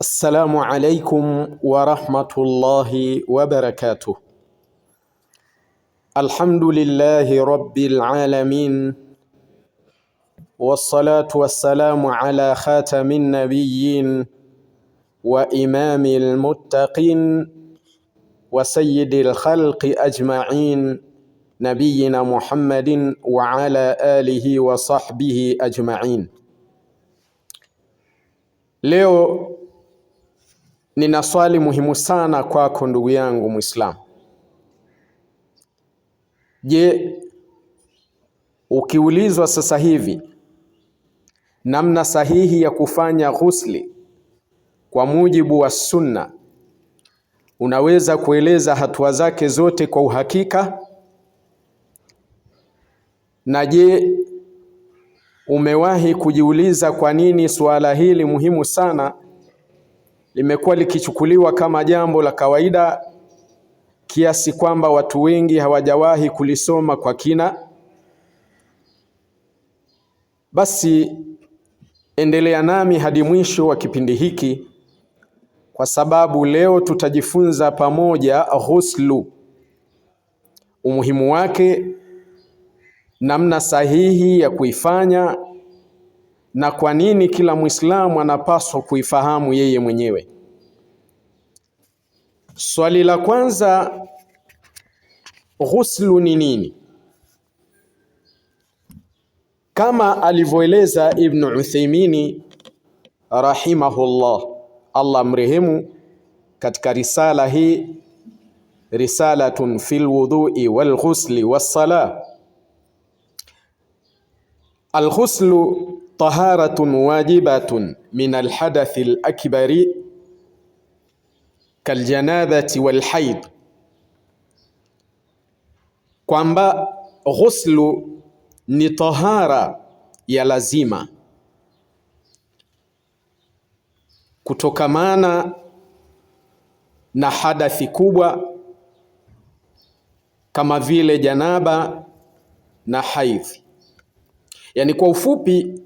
السلام عليكم ورحمة الله وبركاته. الحمد لله رب العالمين، والصلاة والسلام على خاتم النبيين وإمام المتقين وسيد الخلق أجمعين، نبينا محمد وعلى آله وصحبه أجمعين. Leo nina swali muhimu sana kwako ndugu yangu Muislamu. Je, ukiulizwa sasa hivi namna sahihi ya kufanya ghusli kwa mujibu wa sunna, unaweza kueleza hatua zake zote kwa uhakika? Na je, umewahi kujiuliza kwa nini suala hili muhimu sana limekuwa likichukuliwa kama jambo la kawaida kiasi kwamba watu wengi hawajawahi kulisoma kwa kina? Basi endelea nami hadi mwisho wa kipindi hiki, kwa sababu leo tutajifunza pamoja ghuslu, umuhimu wake, namna sahihi ya kuifanya, na kwa nini kila Muislamu anapaswa kuifahamu yeye mwenyewe. Swali la kwanza, ghuslu ni nini? Kama alivyoeleza Ibn Uthaymeen rahimahullah, Allah mrehemu, katika risala hii, risalatun fil wudhu'i wal ghusli was salah. Al ghuslu taharatun wajibatun min al hadath al akbari kal janabati wal haid, kwamba ghuslu ni tahara ya lazima kutokamana na hadathi kubwa kama vile janaba na haidhi. Yani kwa ufupi,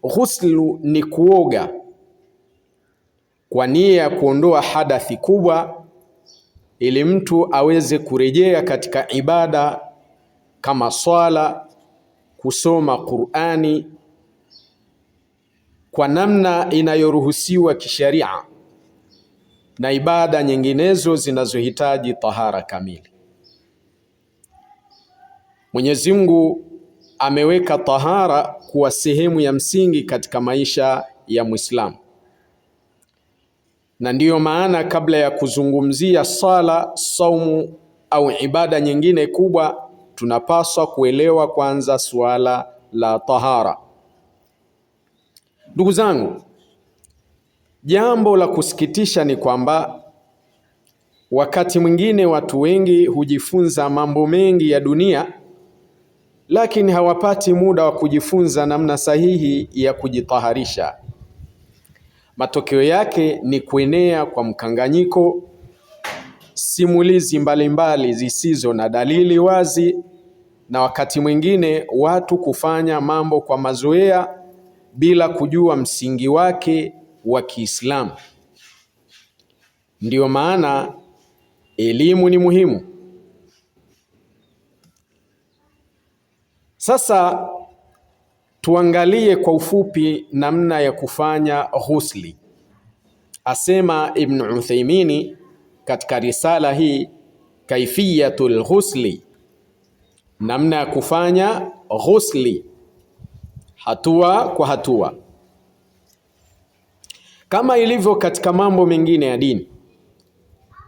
ghuslu ni kuoga kwa nia ya kuondoa hadathi kubwa ili mtu aweze kurejea katika ibada kama swala, kusoma Qur'ani kwa namna inayoruhusiwa kisheria na ibada nyinginezo zinazohitaji tahara kamili. Mwenyezi Mungu ameweka tahara kuwa sehemu ya msingi katika maisha ya Muislamu, na ndiyo maana kabla ya kuzungumzia sala, saumu au ibada nyingine kubwa, tunapaswa kuelewa kwanza suala la tahara. Ndugu zangu, jambo la kusikitisha ni kwamba wakati mwingine watu wengi hujifunza mambo mengi ya dunia, lakini hawapati muda wa kujifunza namna sahihi ya kujitaharisha. Matokeo yake ni kuenea kwa mkanganyiko, simulizi mbalimbali zisizo na dalili wazi, na wakati mwingine watu kufanya mambo kwa mazoea bila kujua msingi wake wa Kiislamu. Ndiyo maana elimu ni muhimu. Sasa tuangalie kwa ufupi namna ya kufanya ghusli. Asema Ibn Uthaymeen katika risala hii, kaifiyatul ghusli, namna ya kufanya ghusli hatua kwa hatua. Kama ilivyo katika mambo mengine ya dini,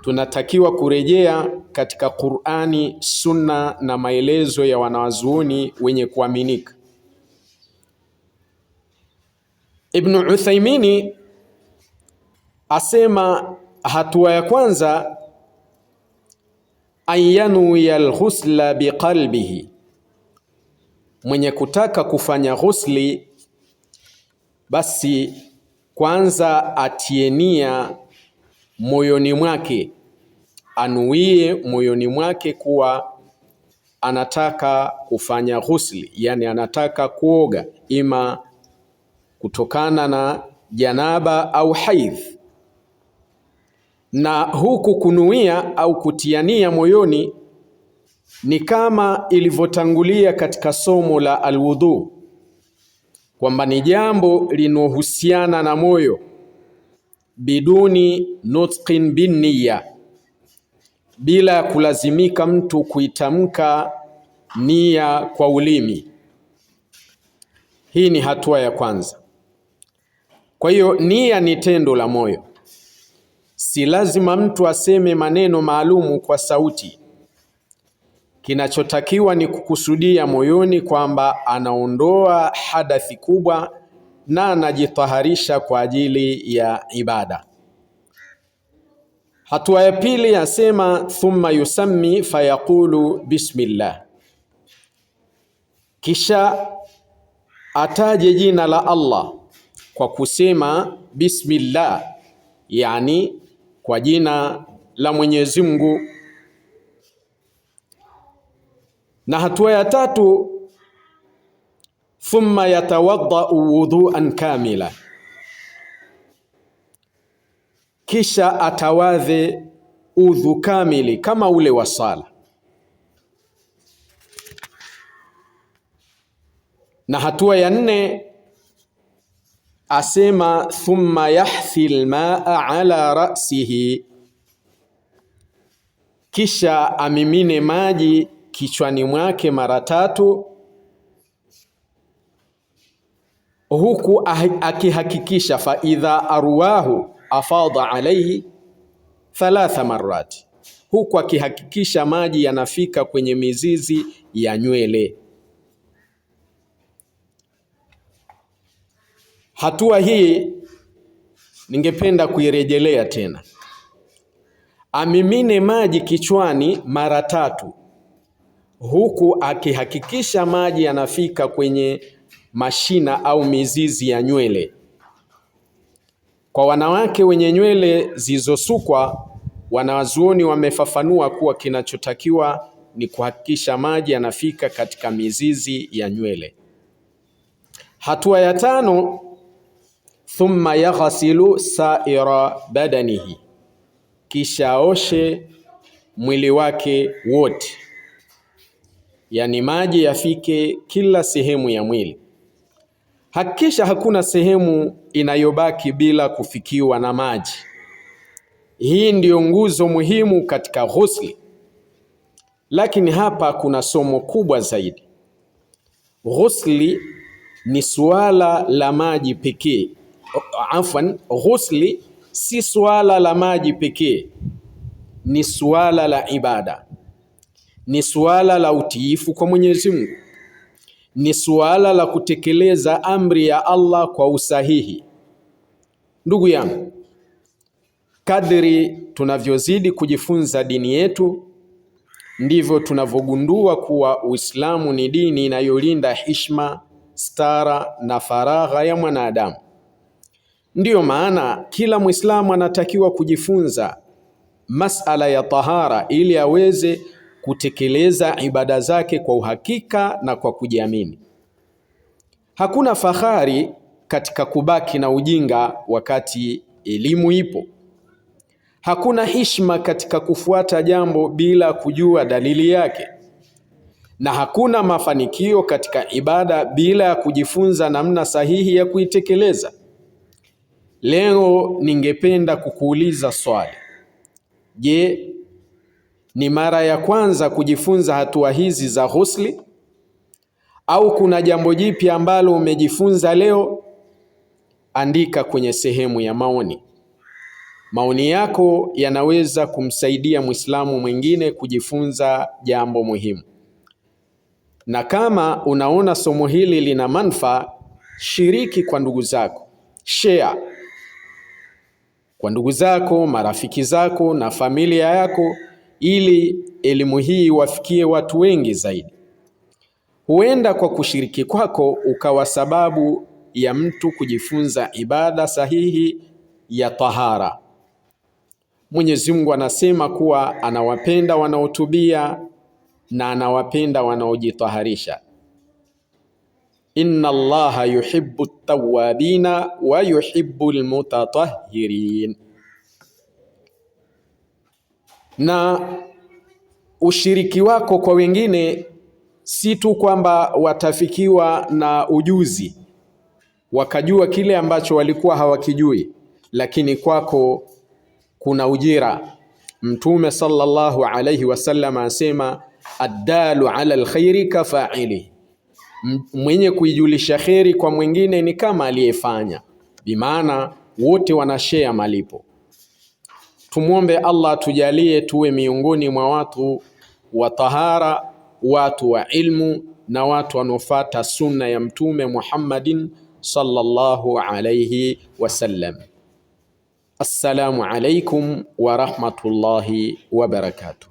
tunatakiwa kurejea katika Qur'ani, Sunna na maelezo ya wanawazuoni wenye kuaminika. Ibn Uthaymeen asema hatua ya kwanza, ayyanuya al-ghusla biqalbihi, mwenye kutaka kufanya ghusli basi kwanza atie nia moyoni mwake, anuie moyoni mwake kuwa anataka kufanya ghusli, yani anataka kuoga ima kutokana na janaba au haidh. Na huku kunuia au kutiania moyoni ni kama ilivyotangulia katika somo la alwudhu, kwamba ni jambo linohusiana na moyo, biduni nutqin bin niyya, bila kulazimika mtu kuitamka nia kwa ulimi. Hii ni hatua ya kwanza. Kwa hiyo nia ni tendo la moyo, si lazima mtu aseme maneno maalumu kwa sauti. Kinachotakiwa ni kukusudia moyoni kwamba anaondoa hadathi kubwa na anajitaharisha kwa ajili ya ibada. Hatua ya pili yasema thumma yusammi fayaqulu bismillah, kisha ataje jina la Allah kwa kusema bismillah, yani kwa jina la Mwenyezi Mungu. Na hatua ya tatu, thumma yatawaddau wudhuan kamila, kisha atawadhe udhu kamili kama ule wa sala. Na hatua ya nne asema thumma yahthi almaa ala ra'sihi, kisha amimine maji kichwani mwake mara tatu, huku akihakikisha fa idha arwahu afadha alayhi 3 marati, huku akihakikisha maji yanafika kwenye mizizi ya nywele. Hatua hii ningependa kuirejelea tena. Amimine maji kichwani mara tatu, huku akihakikisha maji yanafika kwenye mashina au mizizi ya nywele. Kwa wanawake wenye nywele zilizosukwa, wanazuoni wamefafanua kuwa kinachotakiwa ni kuhakikisha maji yanafika katika mizizi ya nywele. Hatua ya tano, thumma yaghsilu sa'ira badanihi, kisha oshe mwili wake wote, yani maji yafike kila sehemu ya mwili. Hakikisha hakuna sehemu inayobaki bila kufikiwa na maji. Hii ndiyo nguzo muhimu katika ghusli. Lakini hapa kuna somo kubwa zaidi. Ghusli ni suala la maji pekee. Ghusli si suala la maji pekee, ni suala la ibada, ni suala la utiifu kwa Mwenyezi Mungu, ni suala la kutekeleza amri ya Allah kwa usahihi. Ndugu yangu, kadri tunavyozidi kujifunza dini yetu, ndivyo tunavyogundua kuwa Uislamu ni dini inayolinda heshima, stara na faragha ya mwanadamu. Ndiyo maana kila Muislamu anatakiwa kujifunza masala ya tahara ili aweze kutekeleza ibada zake kwa uhakika na kwa kujiamini. Hakuna fahari katika kubaki na ujinga wakati elimu ipo. Hakuna heshima katika kufuata jambo bila kujua dalili yake. Na hakuna mafanikio katika ibada bila ya kujifunza namna sahihi ya kuitekeleza. Leo ningependa kukuuliza swali. Je, ni mara ya kwanza kujifunza hatua hizi za ghusli? Au kuna jambo jipya ambalo umejifunza leo? Andika kwenye sehemu ya maoni. Maoni yako yanaweza kumsaidia Muislamu mwingine kujifunza jambo muhimu. Na kama unaona somo hili lina manufaa, shiriki kwa ndugu zako. Share kwa ndugu zako, marafiki zako na familia yako, ili elimu hii wafikie watu wengi zaidi. Huenda kwa kushiriki kwako ukawa sababu ya mtu kujifunza ibada sahihi ya tahara. Mwenyezi Mungu anasema kuwa anawapenda wanaotubia na anawapenda wanaojitaharisha. Inna Allaha yuhibbu at-tawwabina wa yuhibbu al-mutatahhirin. Na ushiriki wako kwa wengine si tu kwamba watafikiwa na ujuzi wakajua kile ambacho walikuwa hawakijui, lakini kwako kuna ujira. Mtume sallallahu alayhi wasallam asema addalu ala alkhairi kafa'ili, mwenye kuijulisha kheri kwa mwingine ni kama aliyefanya, bimaana wote wanashare malipo. Tumwombe Allah tujalie tuwe miongoni mwa watu wa tahara, watu wa ilmu na watu wanaofuata sunna ya Mtume Muhammadin sallallahu alayhi wasallam. Assalamu alaykum wa rahmatullahi wa barakatuh.